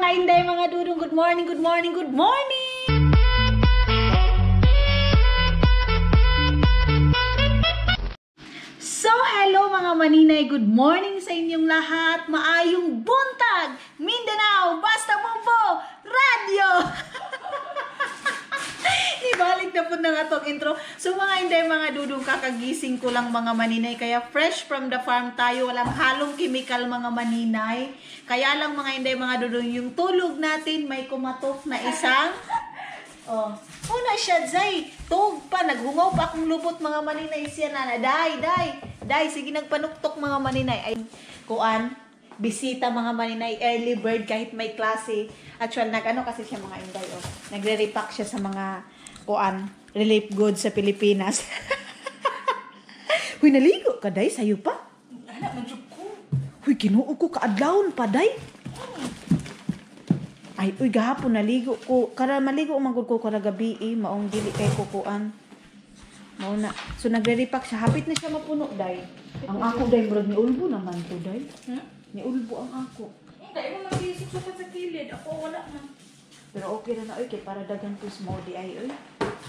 mga inday, mga dudong, good morning, good morning, good morning! So, hello mga maninay, good morning sa inyong lahat. Maayong buntag, Mindanao, Basta Bumbo, Radio! Ibalik na po na nga itong intro. So mga inday, mga dudong, kakagising ko lang mga maninay. Kaya fresh from the farm tayo. Walang halong chemical mga maninay. Kaya lang mga inday, mga dudong, yung tulog natin may kumatok na isang... Oh, una siya, Zay. Tug pa, naghungaw pa akong lubot mga maninay siya na. Day, sige nagpanuktok mga maninay. Ay, kuan, bisita mga maninay, early bird kahit may klase. Actual, nag-ano kasi siya mga inday, oh. Nagre-repack siya sa mga kuan, relief goods sa Pilipinas. Huy, naligo ka, Day, sayo pa? Anak, madyok ko. Huy, kinuo ko kaadlawon pa, Day. Ay, uy, gahapon naligo ko. Kara maligo umangkod ko kara gabi, maong dili kay kukuan. Mauna. So nagre-repack siya. Hapit na siya mapuno, Day. Ang ako, Day, murag ni ulbo naman to, Day. Ni ulbo ang ako. Hindi mo mag-isip sa kilid. Ako wala na. Pero okay na na, oy, kay para dagan to smoothie ay, oy.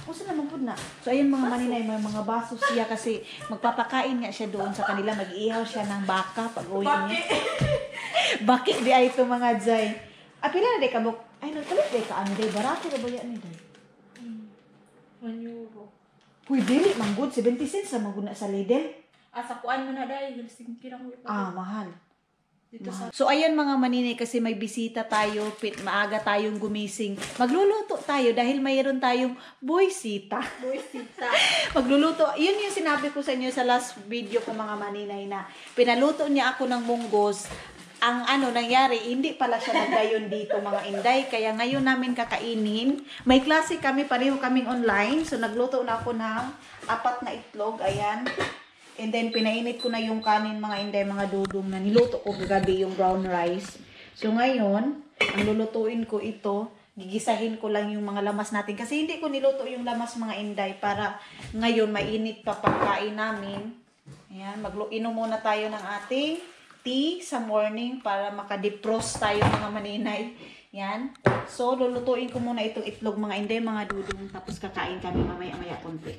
Kusa naman po na. So, ayun mga maninay, may mga baso siya kasi magpapakain nga siya doon sa kanila. Mag-iihaw siya ng baka pag uwi niya. Baki di ay ito mga Zay. Pila na day ka buk? Ay, nagkalit day ka. Ano day? Barato na ba yan ni Day? 1 euro. Uy, dili, manggod. 70 cents na maguna sa Lidl. Sa kuan mo na dahil. Kirang mo Mahal. dito sa... So, ayan mga maninay, kasi may bisita tayo, maaga tayong gumising. Magluluto tayo dahil mayroon tayong boysita. Magluluto. Yun yung sinabi ko sa inyo sa last video ko mga maninay na pinaluto niya ako ng munggos. Ang nangyari, hindi pala siya nagdayon dito mga inday. Kaya ngayon namin kakainin. May klase kami, pareho kaming online. So, nagluto na ako ng 4 na itlog. Ayan. And then, pinainit ko na yung kanin mga inday, mga dudong na niluto ko kagabi yung brown rice. So, ngayon, ang lulutuin ko ito, gigisahin ko lang yung mga lamas natin. Kasi hindi ko niluto yung lamas mga inday para ngayon mainit pa pagkain namin. Ayan, inom muna tayo ng ating tea sa morning para makadefrost tayo mga maninay. Yan. So, lulutuin ko muna itong itlog mga inday, mga dudong. Tapos kakain kami mamaya-maya konti.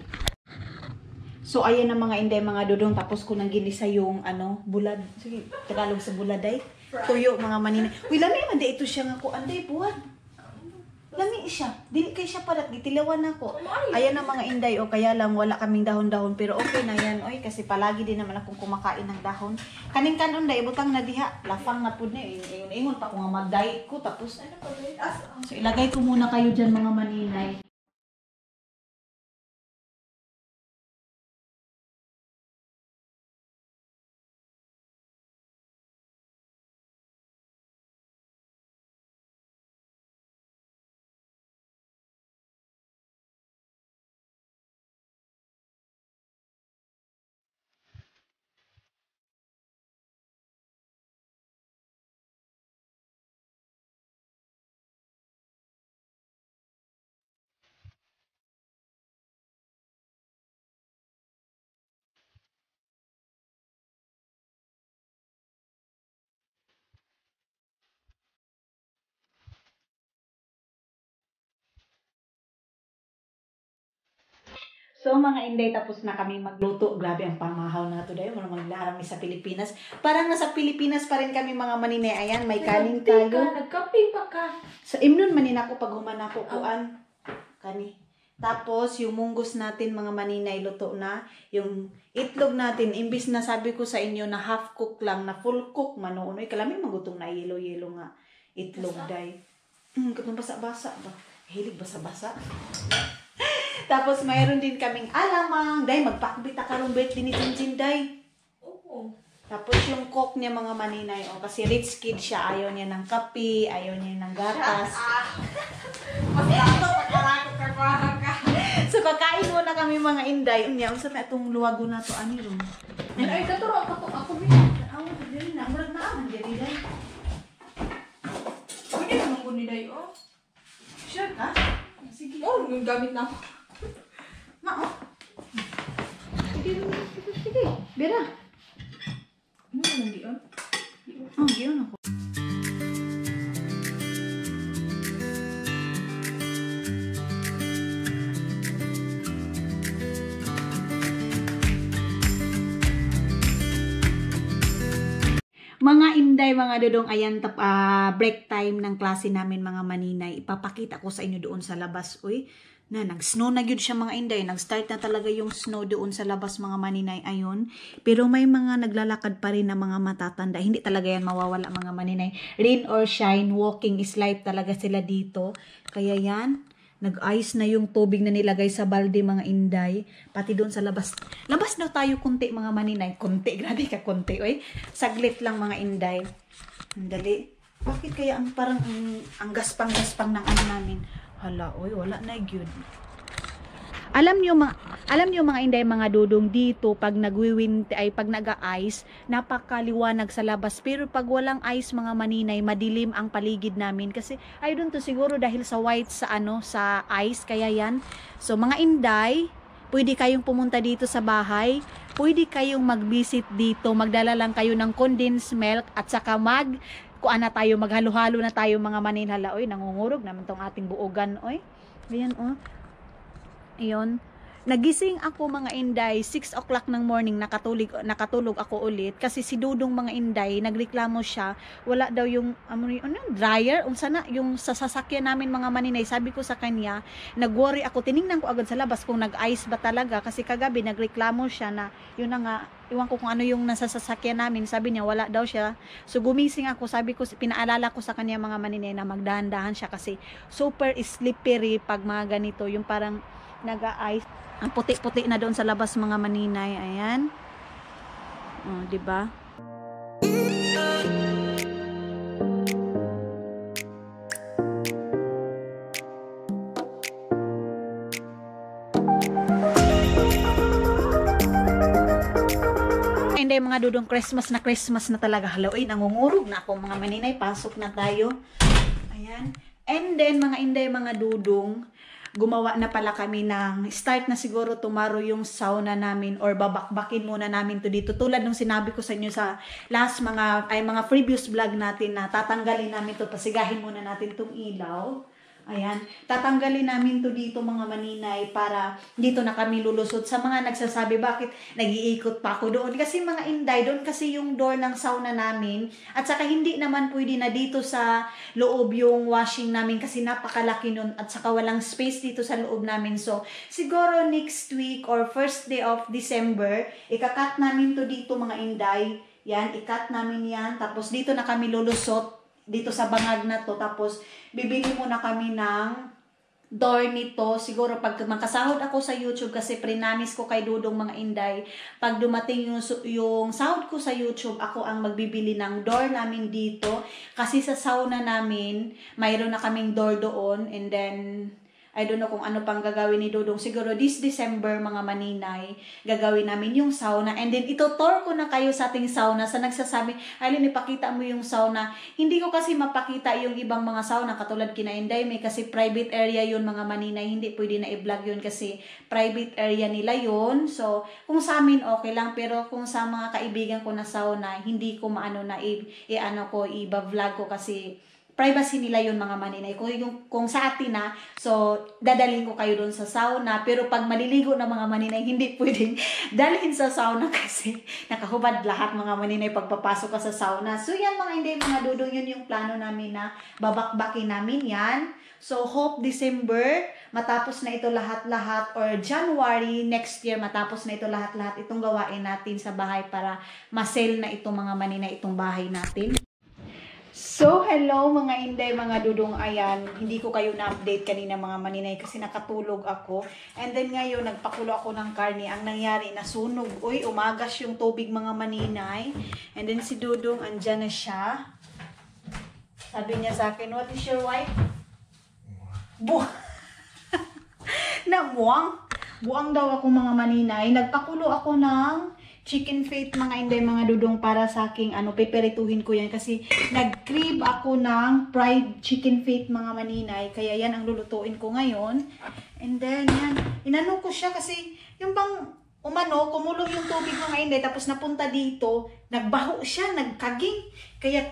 So, ayan na mga inday, mga dudong. Tapos ko nang ginisa yung, bulad. Sige, Tagalog sa bulad ay. Tuyo, mga maninay. Uy, lami man ito siya nga ko. Anday, buwan. Lami siya. Dili kay siya parat. Gitilawan ako. Ayan na mga inday. O, kaya lang wala kaming dahon-dahon. Pero okay na yan. Oy, kasi palagi din naman akong kumakain ng dahon. Kaning kanon, day, butang na diha. Lafang na po na. Ingon pa ko nga mag-diet ko. Tapos, so, ilagay ko muna kayo dyan, mga maninay. So mga inday, tapos na kami magluto. Grabe ang pamahaw na ito dahil. Walang maglarami sa Pilipinas. Parang nasa Pilipinas pa rin kami mga maninay. Ayan, may kanin tayo. Nagkape pa ka. Sa imnon manin ako pag humana ko kuan. Kani. Tapos yung munggos natin mga maninay luto na. Yung itlog natin, imbis na sabi ko sa inyo na half cook lang, na full cook manuunoy. Kalami magutong na yelo-yelo nga itlog day. Katong basa-basa ba? Hilig basa-basa. Tapos, mayroon din kaming alamang. Day, magpakbita karong bet din ni Jinjin, Day. Oo. Tapos, yung coke niya, mga maninay. Kasi rich kid siya. Ayaw niya ng kape. Ayaw niya ng gatas. So, kakain muna kami mga inday. Unya, unsa na itong luwago na to ani ron. Ay, katuro ako rin. Ako, dili na. Murag na ako, dili, Day. Pwede naman ko ni Day, oh. Sure ka? Sige. Oh, yung gamit na ako. Sige. Bira. Ano naman, giyon? Giyon ako. So, mga inday, tapos na kami magluto. Grabe ang pamahaw na ito dahil. Walang maglarami sa Pilipinas. Parang nasa Pilipinas pa rin kami mga maninay. Ayan, may kanin tayo. Nagkape pa ka. mga dudong, ayan, break time ng klase namin mga maninay. Ipapakita ko sa inyo doon sa labas. Uy, nag-snow na yun siya mga inday. Nag-start na talaga yung snow doon sa labas mga maninay. Ayun. Pero may mga naglalakad pa rin na mga matatanda. Hindi talaga yan mawawala mga maninay. Rain or shine, walking is life talaga sila dito. Kaya yan, nag-ice na yung tubig na nilagay sa balde mga inday. Pati doon sa labas. Labas daw tayo kunti mga maninay. Kunti, grabe ka kunti. Oy. Saglit lang mga inday. Dali. Bakit kaya ang parang ang gaspang-gaspang ng ano namin? Hala, oy, wala na yun. Alam nyo mga inday, mga dudong, dito pag pag nag-ice, napakaliwanag sa labas. Pero pag walang ice mga maninay, madilim ang paligid namin kasi I don't know, siguro dahil sa white sa sa ice, kaya yan. So mga inday, pwede kayong pumunta dito sa bahay, pwede kayong mag-visit dito, magdala lang kayo ng condensed milk at saka kuan na tayo, maghalo-halo na tayo mga maninhala. Oy, nangungurog naman tong ating buogan, oy. Ayan, oh. Ayun. Nagising ako mga inday, 6 o'clock ng morning, nakatulog ako ulit. Kasi si Dudong mga inday, nagreklamo siya, wala daw yung, dryer, unsa na, yung sa sasakyan namin mga maninay. Sabi ko sa kanya, nag-worry ako, tiningnan ko agad sa labas kung nag-ice ba talaga. Kasi kagabi, nagreklamo siya na, yun na nga, iwan ko kung ano yung nasa sasakyan namin. Sabi niya, wala daw siya. So gumising ako, sabi ko, pinaalala ko sa kanya mga maninay na magdahan-dahan siya kasi super slippery pag mga ganito, yung parang nag-ice. Ang puti-puti na doon sa labas mga maninay. Ayan. Oh, 'di ba? Hindi mga dudong, Christmas na talaga. Halloween, nangungurog na ako mga maninay. Pasok na tayo. Ayan. And then mga inday, mga dudong, gumawa na pala kami ng start na siguro tomorrow yung sauna namin or babakbakin muna namin to dito. Tulad nung sinabi ko sa inyo sa last mga previous vlog natin na tatanggalin namin to, pasigahin muna natin tong ilaw. Ayan, tatanggalin namin to dito mga maninay para dito na kami lulusot. Sa mga nagsasabi bakit nag-iikot pa ako doon, kasi mga inday, doon kasi yung door ng sauna namin at saka hindi naman pwede na dito sa loob yung washing namin kasi napakalaki nun at saka walang space dito sa loob namin. So siguro next week or first day of December, ikakat namin to dito mga inday. Yan, ikat namin yan, tapos dito na kami lulusot dito sa bangag na to. Tapos bibili muna kami ng door nito. Siguro pag makasahod ako sa YouTube, kasi prinamis ko kay Dudong mga inday, pag dumating yung sahod ko sa YouTube, ako ang magbibili ng door namin dito. Kasi sa sauna namin, mayroon na kaming door doon. And then I don't know kung ano pang gagawin ni Dudong. Siguro this December mga maninay, gagawin namin yung sauna. And then ito-tour ko na kayo sa ating sauna. Sa nagsasabi, Aileen, ipakita mo yung sauna. Hindi ko kasi mapakita yung ibang mga sauna katulad kina Inday. May kasi private area yun mga maninay. Hindi pwede na i-vlog yun kasi private area nila yun. So kung sa amin okay lang. Pero kung sa mga kaibigan ko na sauna, hindi ko maano na i-vlog ko kasi privacy nila yun mga maninay. Kung sa atin na, so dadalhin ko kayo doon sa sauna. Pero pag maliligo na mga maninay, hindi pwedeng dalhin sa sauna kasi nakahubad lahat mga maninay pagpapasok ka sa sauna. So yan mga hindi, mga dudong, yun yung plano namin na babakbakin namin yan. So hope December, matapos na ito lahat-lahat, or January next year, matapos na ito lahat-lahat, itong gawain natin sa bahay para ma-sell na itong mga maninay, itong bahay natin. So, hello mga inday, mga dudong, ayan, hindi ko kayo na-update kanina mga maninay kasi nakatulog ako. And then ngayon, nagpakulo ako ng karne. Ang nangyari, nasunog. Uy, umagas yung tubig mga maninay. And then si Dudong, andyan na siya. Sabi niya sa akin, what is your wife? Buang daw ako mga maninay. Nagpakulo ako ng chicken feet mga inday, mga dudong, para sa aking peperituhin ko yan kasi nag-crib ako ng fried chicken feet mga maninay, kaya yan ang lulutuin ko ngayon. And then yan, inano ko siya kasi yung bang kumulo yung tubig mga inday, tapos napunta dito, nagbaho siya, nagkaging, kaya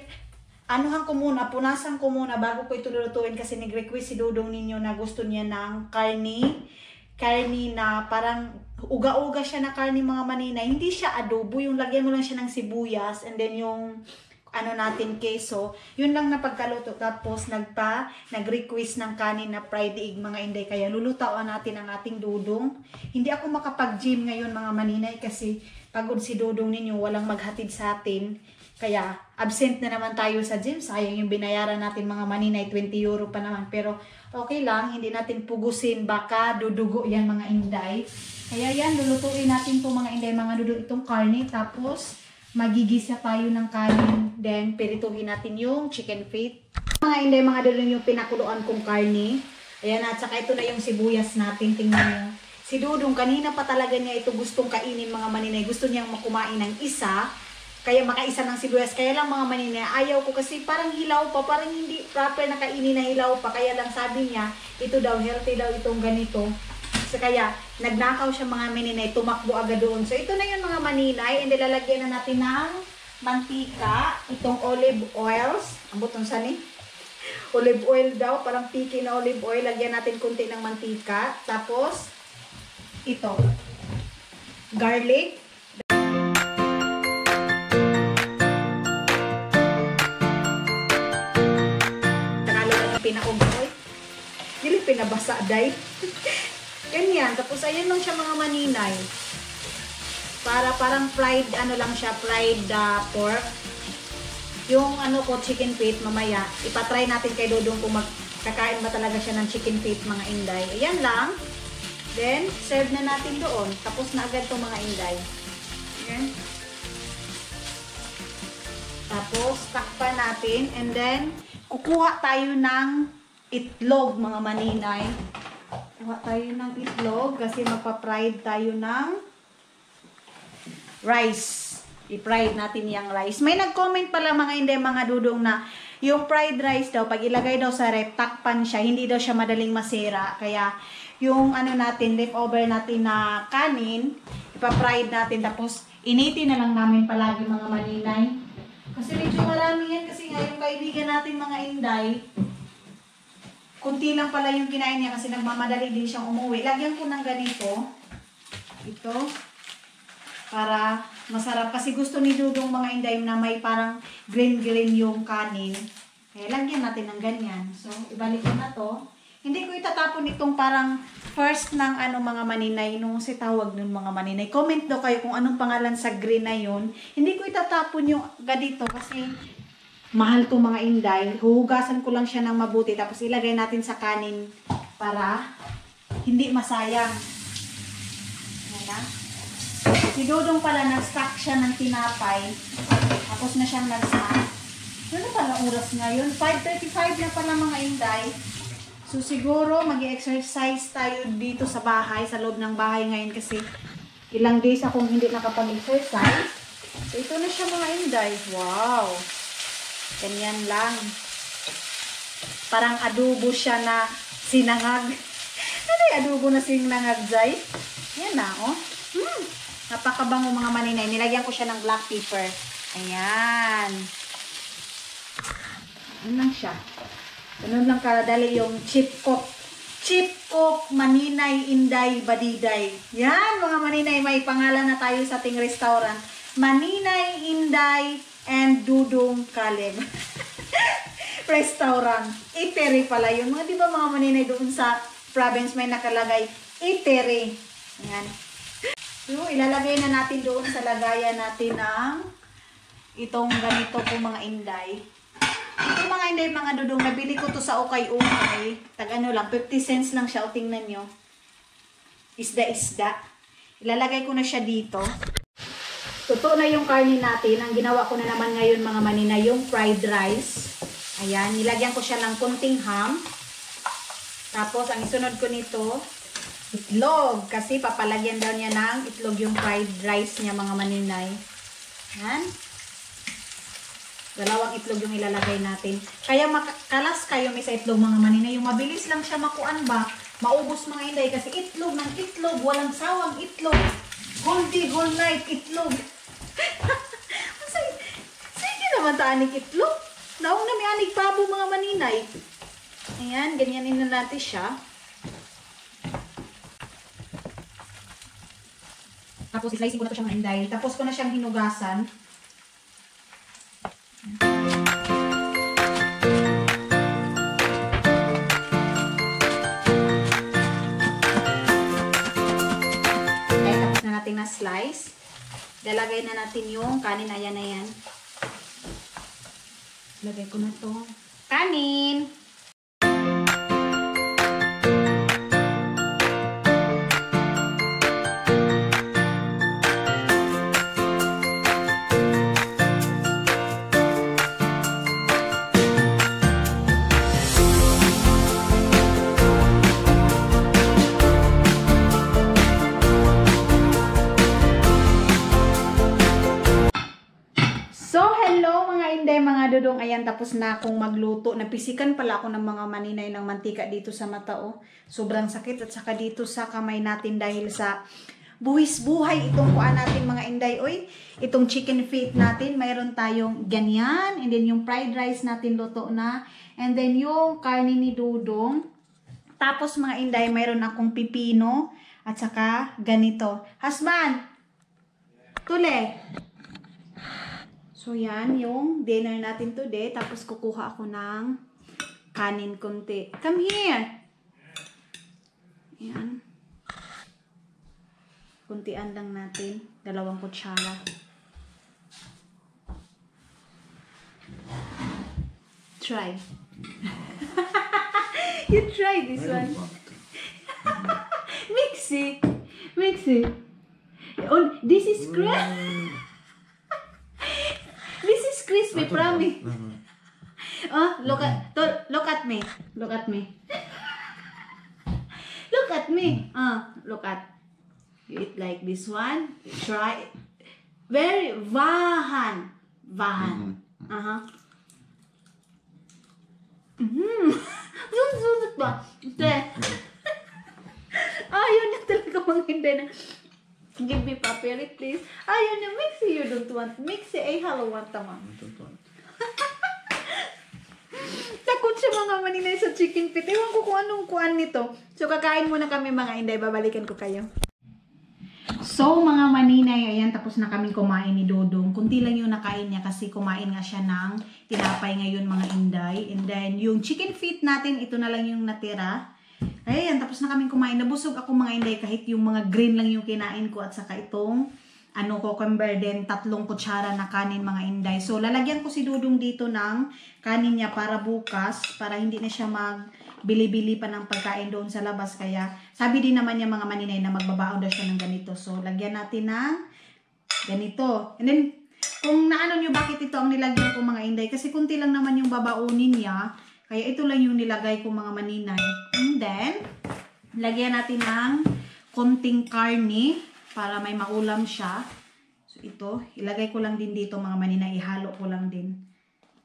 punasan ko muna bago ko ito lulutuin kasi nag-request si Dudong ninyo na gusto niya ng karne na parang uga-uga siya na karne mga maninay. Hindi siya adobo, yung lagyan mo lang siya ng sibuyas and then yung ano natin keso. Yun lang na pagkaluto. Tapos nag-request ng kanin na fried egg mga inday. Kaya lulutawan natin ang ating dudong. Hindi ako makapag-gym ngayon mga maninay kasi pagod si dudong ninyo. Walang maghatid sa atin. Kaya absent na naman tayo sa gym. Sayang yung binayaran natin mga maninay. 20 euro pa naman. Pero okay lang. Hindi natin pugusin. Baka dudugo yan mga inday. Kaya yan, lulutuin natin po mga inday, mga dudong itong karne. Tapos magigisa tayo ng kanin, then pirituhin natin yung chicken feet. Mga inday, mga dudong yung pinakuluan kong karne. Ayan, at saka ito na yung sibuyas natin, tingnan nyo. Si Dudong, kanina pa talaga niya ito gustong kainin mga maninay. Gusto niyang kumain ng isa, kaya makaisa ng sibuyas. Kaya lang mga maninay, ayaw ko kasi parang hilaw pa, parang hindi proper na kainin na hilaw pa. Kaya lang sabi niya, ito daw, healthy daw itong ganito. So kaya, nagnakaw siya mga maninay, tumakbo agad doon. So ito na yun mga maninay, and lalagyan na natin ng mantika, itong olive oils. Ang butong sani? Olive oil daw, parang piki na olive oil. Lagyan natin konti ng mantika. Tapos, ito, garlic. Tagalog ang pinaugoy. Dili pinabasa, day. Ganyan. Tapos, ayan lang siya mga maninay. Parang fried, ano lang siya, fried pork. Yung ano ko, chicken feet, mamaya, ipatry natin kay Dudong kung magkakain ba talaga siya ng chicken feet, mga inday. Ayan lang. Then, serve na natin doon. Tapos na agad itong mga inday. Ayan. Tapos, takpan natin. And then, kukuha tayo ng itlog, mga maninay. Kuha tayo ng itlog kasi magpa-fried tayo ng rice. I-fried natin yung rice. May nag-comment pala mga inday, mga dudong na yung fried rice daw, pag ilagay daw sa rep, takpan siya, hindi daw siya madaling masira. Kaya yung ano natin, leftover natin na kanin, ipa-fried natin, tapos initin na lang namin palagi mga maninay. Kasi medyo marami yan, kasi nga yung kaibigan natin mga inday, kunti lang pala yung kinain niya kasi nagmamadali din siyang umuwi. Lagyan ko ng ganito. Ito. Para masarap. Kasi gusto ni Dudong mga inday na may parang green-green yung kanin. Kaya lagyan natin ng ganyan. So, ibalik ko na to. Hindi ko itatapon itong parang first ng ano mga maninay. Nung si tawag nun mga maninay. Comment daw kayo kung anong pangalan sa green na yun. Hindi ko itatapon yung ganito kasi mahal to mga inday. Huhugasan ko lang siya ng mabuti. Tapos ilagay natin sa kanin para hindi masayang. Ayan na. Si Dudong pala, nag-stack siya ng tinapay. Tapos na siyang nag-snack. Ano pala oras ngayon? 5:35 na pala mga inday. So siguro mag-exercise tayo dito sa bahay, sa loob ng bahay ngayon kasi ilang days akong hindi nakapag-exercise. So ito na siya mga inday. Wow! Ganyan lang. Parang adobo siya na sinangag. Ano yung adobo na sinangag, Zay? Yan na, oh. Napakabango mga maninay. Nilagyan ko siya ng black pepper. Ayan. Ano lang siya. Ganun lang kadali yung chip cook. Chip cook, maninay, inday, badiday. Yan mga maninay. May pangalan na tayo sa ating restaurant. Maninay, Inday, and Dudong Caleb. Restaurant. Eatery pala yun. Mga di ba mga maninay doon sa province may nakalagay eatery. Ayan. So, ilalagay na natin doon sa lagayan natin ng itong ganito po mga inday. Ito mga inday, mga dudong, nabili ko to sa ukay-ukay. Tag-ano lang, 50 cents lang siya. O, tingnan nyo. Isda-isda. Ilalagay ko na siya dito. Totoo na yung karne natin. Ang ginawa ko na naman ngayon mga manina, yung fried rice. Ayan, nilagyan ko siya ng kunting ham. Tapos, ang isunod ko nito, itlog. Kasi papalagyan daw niya ng itlog yung fried rice niya mga maninay. Yan. Dalawang itlog yung ilalagay natin. Kaya makalas kayo may sa itlog mga maninay. Yung mabilis lang siya makuan ba. Maubos mga inday. Kasi itlog ng itlog. Walang sawang itlog. Whole day, whole night itlog. Sige naman ta anig itlog. Naong na may anig pabo mga maninay. Ayan, ganyanin na natin siya. Tapos, slicing ko na ito siyang inday. Tapos ko na siyang hinugasan. lalagay na natin yung kanin. Ayan na yan. Lagay ko na to. Kanin! Mga dudong, ayan, tapos na akong magluto. Napisikan pala ako ng mga maninay ng mantika dito sa mata, oh. Sobrang sakit, at saka dito sa kamay natin dahil sa buwis buhay itong kuan natin mga inday. Oy, itong chicken feet natin, mayroon tayong ganyan, and then yung fried rice natin luto na, and then yung karne ni Dudong. Tapos mga inday, mayroon akong pipino, at saka ganito. Husband! Tule! So, yan yung dinner natin today. Tapos, kukuha ako ng kanin konti. Come here! Yan. Kuntian lang natin. 2 kutsara. Try. You try this one. Mix it. Mix it. Oh, this is great. This is crispy, promise. Oh, look at me. Look at me. Look at me. Look at. You eat like this one. Try. Very vahan. Sunod ba? Ayaw na talaga mga hindi na. Give me paperi, please. Ayaw na, Mixie, you don't want. Mixie, ay, hello, want tama. Takot siya mga maninay sa chicken feet. Ewan ko kung anong kuan nito. So, kakain muna kami mga inday. Babalikan ko kayo. So, mga maninay, ayan, tapos na kaming kumain ni Dodong. Kunti lang yung nakain niya kasi kumain nga siya ng tinapay ngayon mga inday. And then, yung chicken feet natin, ito na lang yung natira. Ayan, tapos na kaming kumain. Nabusog ako mga inday kahit yung mga green lang yung kinain ko at saka itong cucumber din, 3 kutsara na kanin mga inday. So, lalagyan ko si Dudong dito ng kanin niya para bukas, para hindi na siya magbili-bili pa ng pagkain doon sa labas. Kaya, sabi din naman niya mga maninay na magbabaon daw siya ng ganito. So, lagyan natin ng ganito. And then, kung naano nyo bakit ito ang nilagyan ko mga inday, kasi kunti lang naman yung babaunin niya. Kaya ito lang yung nilagay ko mga maninay. And then, lagyan natin ng konting karne para may maulam siya. So ito, ilagay ko lang din dito mga maninay. Ihalo ko lang din.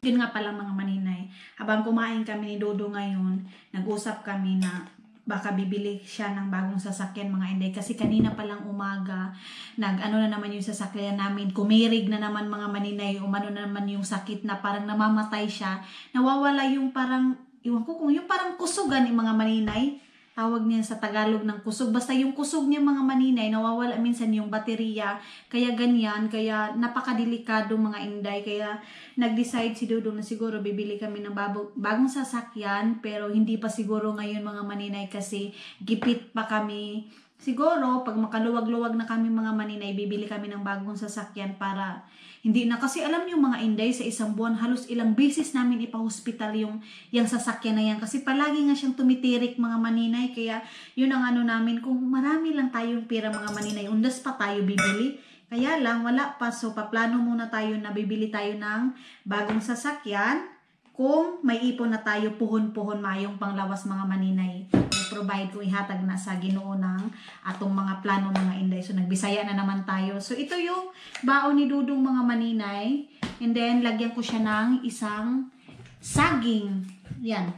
Yun nga pala mga maninay. Habang kumain kami ni Dodo ngayon, nag-usap kami na baka bibili siya ng bagong sasakyan mga inday. Kasi kanina palang umaga, nag-ano na naman yung sasakyan namin. Kumirig na naman mga maninay. Umano na naman yung sakit na parang namamatay siya. Nawawala yung parang, iwan ko kung yung parang kusugan yung mga maninay. Tawag niya sa Tagalog ng kusog. Basta yung kusog niya mga maninay, nawawala minsan yung baterya. Kaya ganyan, kaya napakadelikado mga inday. Kaya nag-decide si Dudong na siguro bibili kami ng bagong sasakyan. Pero hindi pa siguro ngayon mga maninay kasi gipit pa kami. Siguro pag makaluwag-luwag na kami mga maninay, bibili kami ng bagong sasakyan para hindi na. Kasi alam niyo mga inday, sa isang buwan halos ilang beses namin ipa-hospital yung sasakyan na yan. Kasi palagi nga siyang tumitirik mga maninay. Kaya yun ang ano namin, kung marami lang tayong pera mga maninay, undas pa tayo bibili. Kaya lang wala pa, so paplano muna tayo na bibili tayo ng bagong sasakyan. Kung may ipon na tayo, puhon-puhon mayong panglawas mga maninay. I-provide ko, ihatag na sa Ginoo ng atong mga plano mga inday. So, nagbisaya na naman tayo. So, ito yung baon ni Dudong mga maninay. And then, lagyan ko siya ng isang saging. Yan.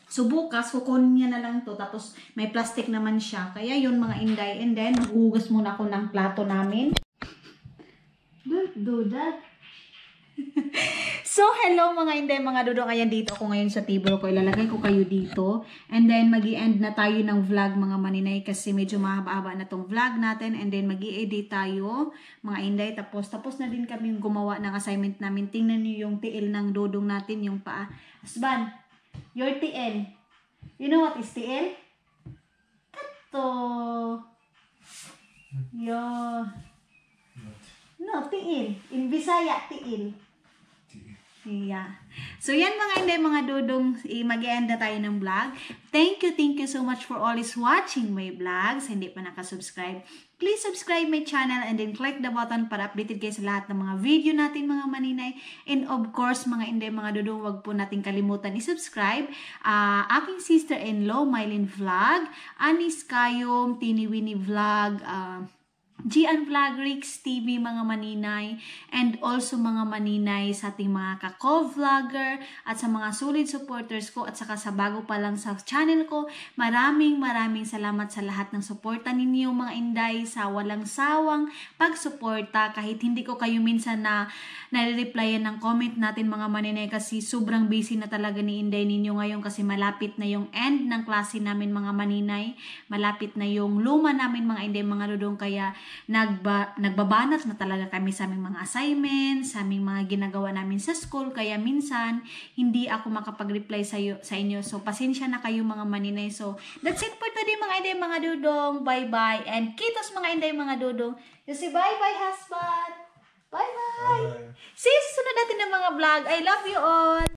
So, bukas, kukunin niya na lang to. Tapos, may plastic naman siya. Kaya yun mga inday. And then, maghugas muna ako ng plato namin. Don't do that. So, hello mga inday, mga dudong. Ayan, dito ako ngayon sa table ko. Ilalagay ko kayo dito. And then, mag-i-end na tayo ng vlog mga maninay kasi medyo mahaba-haba na tong vlog natin. And then, mag-i-edit tayo mga inday. Tapos na din kami gumawa ng assignment namin. Tingnan nyo yung tiil ng dudong natin, yung paa. Husband, your tiil. You know what is tiil? Kato. Yo. No, tiil. In Bisaya, tiil. Yeah. So yan mga inday, mga dudong, mag-e-end na tayo ng vlog. Thank you so much for always watching my vlogs. Hindi pa nakasubscribe, please subscribe my channel and then click the button para updated kayo sa lahat ng mga video natin mga maninay. And of course mga inday, mga dudong, wag po natin kalimutan i-subscribe aking sister-in-law, Mylene Vlog, Anis Kayom, Tini Winnie Vlog, Gian Vlog, Rix TV, mga maninay, and also mga maninay sa ating mga ka-co-vlogger at sa mga solid supporters ko at saka sa bago pa lang sa channel ko. Maraming salamat sa lahat ng suporta ninyo mga inday, sa walang sawang pagsuporta kahit hindi ko kayo minsan na nare-replyan ng comment natin mga maninay kasi sobrang busy na talaga ni inday ninyo ngayon kasi malapit na yung end ng klase namin mga maninay, malapit na yung luma namin mga inday, mga dudong, kaya nagbabanat na talaga kami sa aming mga assignments, sa aming mga ginagawa namin sa school, kaya minsan hindi ako makapag-reply sa inyo. So pasensya na kayo mga maninay. So that's it for today mga inday, mga dudong. Bye bye and kitos mga inday, mga dudong. You say bye bye husband. Bye bye. See you sa sunod natin ng mga vlog. I love you all.